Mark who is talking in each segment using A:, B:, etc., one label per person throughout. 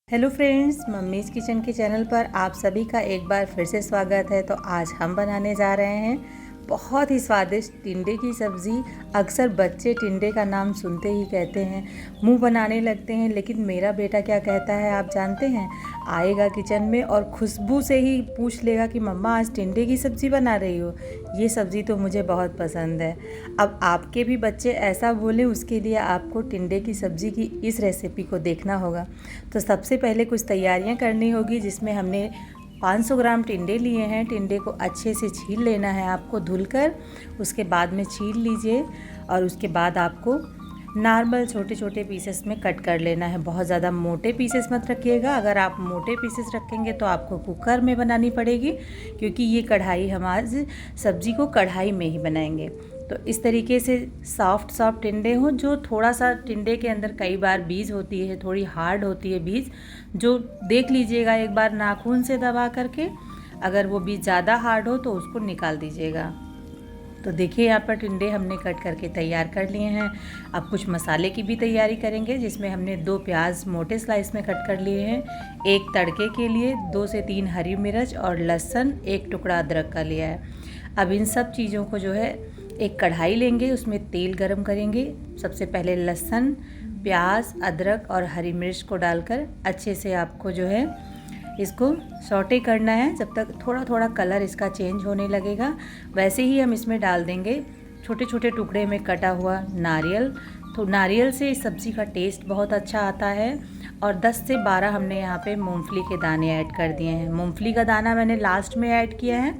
A: Hello friends, mummy's kitchen के channel पर आप सभी का एक बार फिर से स्वागत है। तो आज हम बनाने जा रहे हैं बहुत ही स्वादिष्ट टिंडे की सब्ज़ी। अक्सर बच्चे टिंडे का नाम सुनते ही कहते हैं, मुंह बनाने लगते हैं। लेकिन मेरा बेटा क्या कहता है आप जानते हैं? आएगा किचन में और खुशबू से ही पूछ लेगा कि मम्मा आज टिंडे की सब्ज़ी बना रही हो। ये सब्ज़ी तो मुझे बहुत पसंद है। अब आपके भी बच्चे ऐसा बोलें, उसके लिए आपको टिंडे की सब्ज़ी की इस रेसिपी को देखना होगा। तो सबसे पहले कुछ तैयारियां करनी होगी, जिसमें हमने 500 ग्राम टिंडे लिए हैं। टिंडे को अच्छे से छील लेना है आपको धुलकर, उसके बाद में छील लीजिए और उसके बाद आपको नॉर्मल छोटे छोटे पीसेस में कट कर लेना है। बहुत ज़्यादा मोटे पीसेस मत रखिएगा। अगर आप मोटे पीसेस रखेंगे तो आपको कुकर में बनानी पड़ेगी, क्योंकि ये कढ़ाई हम आज सब्ज़ी को कढ़ाई में ही बनाएंगे। तो इस तरीके से सॉफ्ट टिंडे हों, जो थोड़ा सा टिंडे के अंदर कई बार बीज होती है, थोड़ी हार्ड होती है बीज, जो देख लीजिएगा एक बार नाखून से दबा करके। अगर वो बीज ज़्यादा हार्ड हो तो उसको निकाल दीजिएगा। तो देखिए यहाँ पर टिंडे हमने कट करके तैयार कर लिए हैं। अब कुछ मसाले की भी तैयारी करेंगे, जिसमें हमने 2 प्याज मोटे स्लाइस में कट कर लिए हैं। एक तड़के के लिए 2 से 3 हरी मिर्च और लहसुन, 1 टुकड़ा अदरक का लिया है। अब इन सब चीज़ों को जो है एक कढ़ाई लेंगे, उसमें तेल गरम करेंगे। सबसे पहले लहसुन, प्याज, अदरक और हरी मिर्च को डालकर अच्छे से आपको जो है इसको सौटे करना है, जब तक थोड़ा थोड़ा कलर इसका चेंज होने लगेगा। वैसे ही हम इसमें डाल देंगे छोटे छोटे टुकड़े में कटा हुआ नारियल। तो नारियल से इस सब्ज़ी का टेस्ट बहुत अच्छा आता है। और 10 से 12 हमने यहाँ पे मूंगफली के दाने ऐड कर दिए हैं। मूंगफली का दाना मैंने लास्ट में ऐड किया है,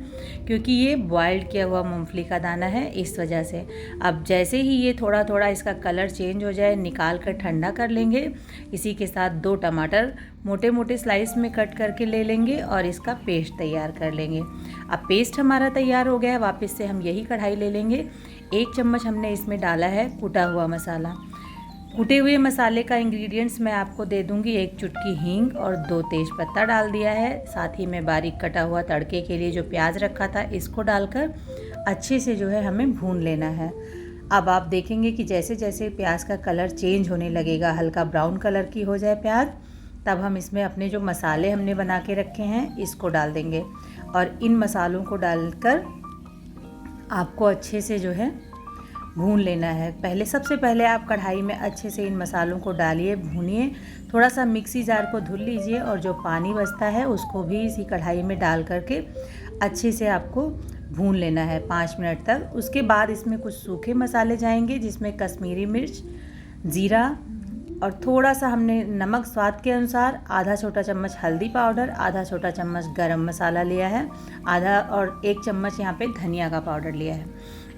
A: क्योंकि ये बॉइल्ड किया हुआ मूंगफली का दाना है, इस वजह से। अब जैसे ही ये थोड़ा थोड़ा इसका कलर चेंज हो जाए, निकाल कर ठंडा कर लेंगे। इसी के साथ 2 टमाटर मोटे मोटे स्लाइस में कट करके ले लेंगे और इसका पेस्ट तैयार कर लेंगे। अब पेस्ट हमारा तैयार हो गया है। वापस से हम यही कढ़ाई ले लेंगे। 1 चम्मच हमने इसमें डाला है कूटा हुआ मसाला। कूटे हुए मसाले का इंग्रेडिएंट्स मैं आपको दे दूंगी। 1 चुटकी हींग और 2 तेज पत्ता डाल दिया है। साथ ही में बारीक कटा हुआ तड़के के लिए जो प्याज रखा था, इसको डालकर अच्छे से जो है हमें भून लेना है। अब आप देखेंगे कि जैसे जैसे प्याज का कलर चेंज होने लगेगा, हल्का ब्राउन कलर की हो जाए प्याज, तब हम इसमें अपने जो मसाले हमने बना के रखे हैं इसको डाल देंगे। और इन मसालों को डालकर आपको अच्छे से जो है भून लेना है। सबसे पहले आप कढ़ाई में अच्छे से इन मसालों को डालिए, भूनिए। थोड़ा सा मिक्सी जार को धुल लीजिए और जो पानी बचता है उसको भी इसी कढ़ाई में डाल करके अच्छे से आपको भून लेना है 5 मिनट तक। उसके बाद इसमें कुछ सूखे मसाले जाएंगे, जिसमें कश्मीरी मिर्च, ज़ीरा और थोड़ा सा हमने नमक स्वाद के अनुसार, आधा छोटा चम्मच हल्दी पाउडर, आधा छोटा चम्मच गरम मसाला लिया है, आधा और 1 चम्मच यहाँ पे धनिया का पाउडर लिया है।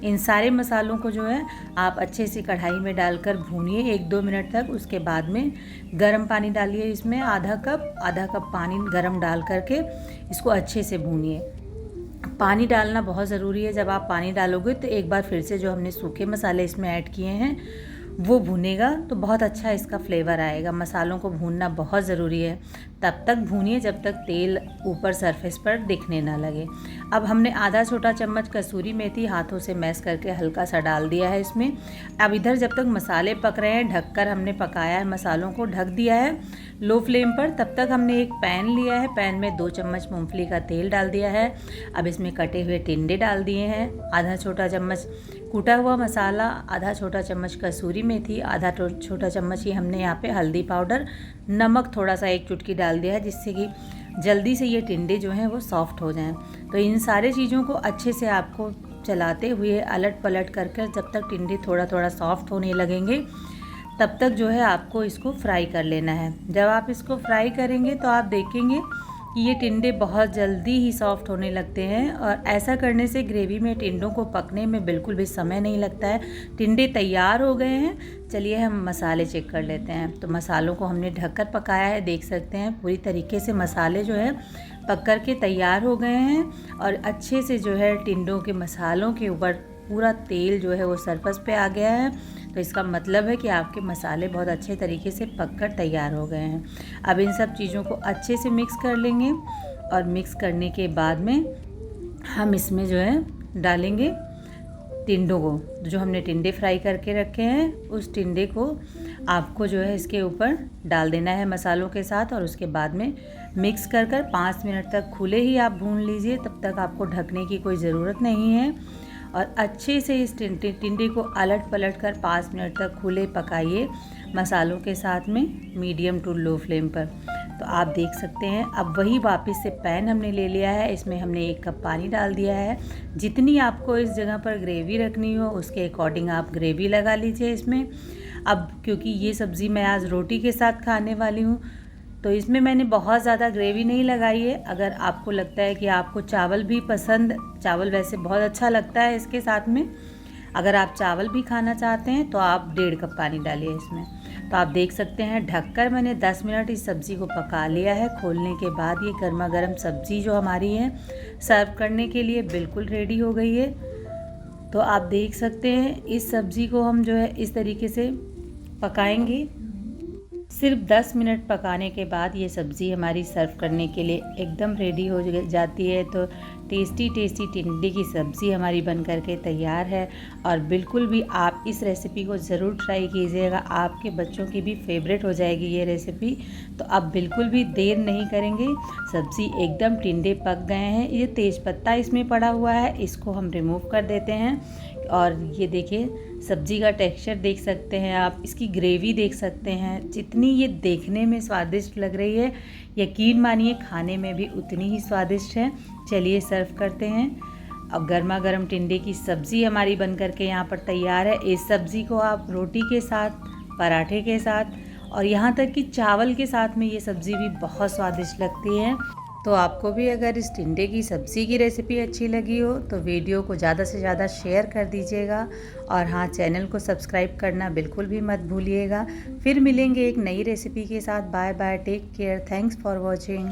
A: इन सारे मसालों को जो है आप अच्छे से कढ़ाई में डालकर भूनिए 1-2 मिनट तक। उसके बाद में गरम पानी डालिए, इसमें आधा कप पानी गरम डाल करके इसको अच्छे से भूनिए। पानी डालना बहुत ज़रूरी है। जब आप पानी डालोगे तो एक बार फिर से जो हमने सूखे मसाले इसमें ऐड किए हैं वो भुनेगा, तो बहुत अच्छा इसका फ्लेवर आएगा। मसालों को भूनना बहुत ज़रूरी है। तब तक भूनिए जब तक तेल ऊपर सरफेस पर दिखने ना लगे। अब हमने आधा छोटा चम्मच कसूरी मेथी हाथों से मैश करके हल्का सा डाल दिया है इसमें। अब इधर जब तक मसाले पक रहे हैं, ढककर हमने पकाया है, मसालों को ढक दिया है लो फ्लेम पर। तब तक हमने एक पैन लिया है, पैन में 2 चम्मच मूंगफली का तेल डाल दिया है। अब इसमें कटे हुए टिंडे डाल दिए हैं, आधा छोटा चम्मच कूटा हुआ मसाला, आधा छोटा चम्मच कसूरी मेथी, आधा छोटा चम्मच ही हमने यहाँ पे हल्दी पाउडर, नमक थोड़ा सा 1 चुटकी डाल दिया है, जिससे कि जल्दी से ये टिंडे जो हैं वो सॉफ्ट हो जाएं। तो इन सारे चीज़ों को अच्छे से आपको चलाते हुए अलट पलट कर जब तक टिंडे थोड़ा थोड़ा सॉफ्ट होने लगेंगे, तब तक जो है आपको इसको फ्राई कर लेना है। जब आप इसको फ्राई करेंगे तो आप देखेंगे कि ये टिंडे बहुत जल्दी ही सॉफ्ट होने लगते हैं। और ऐसा करने से ग्रेवी में टिंडों को पकने में बिल्कुल भी समय नहीं लगता है। टिंडे तैयार हो गए हैं। चलिए हम मसाले चेक कर लेते हैं। तो मसालों को हमने ढककर पकाया है, देख सकते हैं पूरी तरीके से मसाले जो है पक कर के तैयार हो गए हैं। और अच्छे से जो है टिंडों के मसालों के ऊपर पूरा तेल जो है वो सरफेस पे आ गया है। तो इसका मतलब है कि आपके मसाले बहुत अच्छे तरीके से पककर तैयार हो गए हैं। अब इन सब चीज़ों को अच्छे से मिक्स कर लेंगे और मिक्स करने के बाद में हम इसमें जो है डालेंगे टिंडों को। जो हमने टिंडे फ्राई करके रखे हैं, उस टिंडे को आपको जो है इसके ऊपर डाल देना है मसालों के साथ और उसके बाद में मिक्स कर 5 मिनट तक खुले ही आप भून लीजिए। तब तक आपको ढकने की कोई ज़रूरत नहीं है और अच्छे से इस टिंडे को अलट पलट कर 5 मिनट तक खुले पकाइए मसालों के साथ में मीडियम टू लो फ्लेम पर। तो आप देख सकते हैं अब वही वापस से पैन हमने ले लिया है, इसमें हमने 1 कप पानी डाल दिया है। जितनी आपको इस जगह पर ग्रेवी रखनी हो उसके अकॉर्डिंग आप ग्रेवी लगा लीजिए इसमें। अब क्योंकि ये सब्ज़ी मैं आज रोटी के साथ खाने वाली हूँ तो इसमें मैंने बहुत ज़्यादा ग्रेवी नहीं लगाई है। अगर आपको लगता है कि आपको चावल भी पसंद, चावल वैसे बहुत अच्छा लगता है इसके साथ में, अगर आप चावल भी खाना चाहते हैं तो आप 1.5 कप पानी डालिए इसमें। तो आप देख सकते हैं ढककर मैंने 10 मिनट इस सब्ज़ी को पका लिया है। खोलने के बाद ये गर्मा गर्म सब्ज़ी जो हमारी है सर्व करने के लिए बिल्कुल रेडी हो गई है। तो आप देख सकते हैं इस सब्ज़ी को हम जो है इस तरीके से पकाएंगे। सिर्फ 10 मिनट पकाने के बाद ये सब्ज़ी हमारी सर्व करने के लिए एकदम रेडी हो जाती है। तो टेस्टी टिंडे की सब्ज़ी हमारी बन करके तैयार है और बिल्कुल भी आप इस रेसिपी को ज़रूर ट्राई कीजिएगा। आपके बच्चों की भी फेवरेट हो जाएगी ये रेसिपी। तो अब बिल्कुल भी देर नहीं करेंगे, सब्ज़ी एकदम टिंडे पक गए हैं। ये तेज़पत्ता इसमें पड़ा हुआ है, इसको हम रिमूव कर देते हैं। और ये देखिए सब्ज़ी का टेक्सचर देख सकते हैं आप, इसकी ग्रेवी देख सकते हैं। जितनी ये देखने में स्वादिष्ट लग रही है यकीन मानिए खाने में भी उतनी ही स्वादिष्ट है। चलिए सर्व करते हैं। अब गर्मा गर्म टिंडे की सब्ज़ी हमारी बन करके यहाँ पर तैयार है। इस सब्ज़ी को आप रोटी के साथ, पराठे के साथ और यहाँ तक कि चावल के साथ में ये सब्ज़ी भी बहुत स्वादिष्ट लगती है। तो आपको भी अगर इस टिंडे की सब्ज़ी की रेसिपी अच्छी लगी हो तो वीडियो को ज़्यादा से ज़्यादा शेयर कर दीजिएगा और हाँ, चैनल को सब्सक्राइब करना बिल्कुल भी मत भूलिएगा। फिर मिलेंगे एक नई रेसिपी के साथ। Bye bye, take care, thanks for watching.